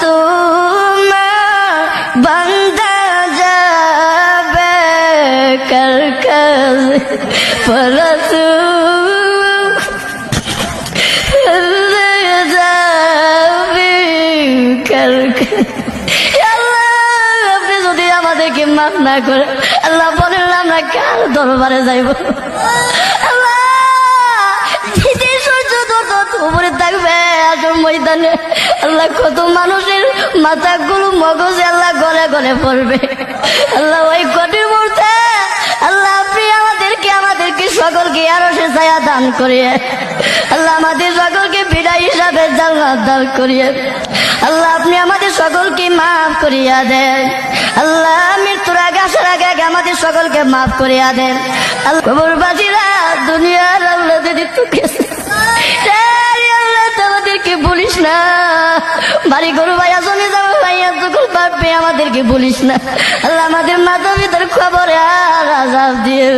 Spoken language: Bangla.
তোমার বান্দা যাবে কার কাছে পড়াতো যাবে কার কাছে। আল্লাহ আপনি যদি আমাদেরকে মাফ না করে আল্লাহ বলেন আমরা কার দরবারে যাইব? আল্লাহ যেতে সূর্য উপরে থাকবে আসল ময়দানে আল্লাহ কত মানুষের মাথাগুলো মগজে আল্লাহ গলে গলে পড়বে। আল্লাহ ওই কঠিন মুহূর্তে আল্লাহ আপনি আমাদেরকে সকলকে আরো সে ছায়া দান করিয়ে আল্লাহ আমাদের সকলকে বিদায় হিসাবে জান্নাত দান করিয়ে আল্লাহ আপনি আমাদের সকলকে মাফ করিয়া দেন। আল্লাহ মৃত্যুর আগে আসার আগে আগে আমাদের সকলকে মাফ করিয়া দেন। আল্লাহ কবরবাসীরা দুনিয়ার আল্লাহ যদি তোকে আমাদেরকে বলিস না, বাড়ি গরু ভাইয়া জমি যাবো ভাইয়া যখন পারবে আমাদেরকে বলিস না। আল্লাহ আমাদের মাথা ভিতর খবর আর আজাব দিয়ে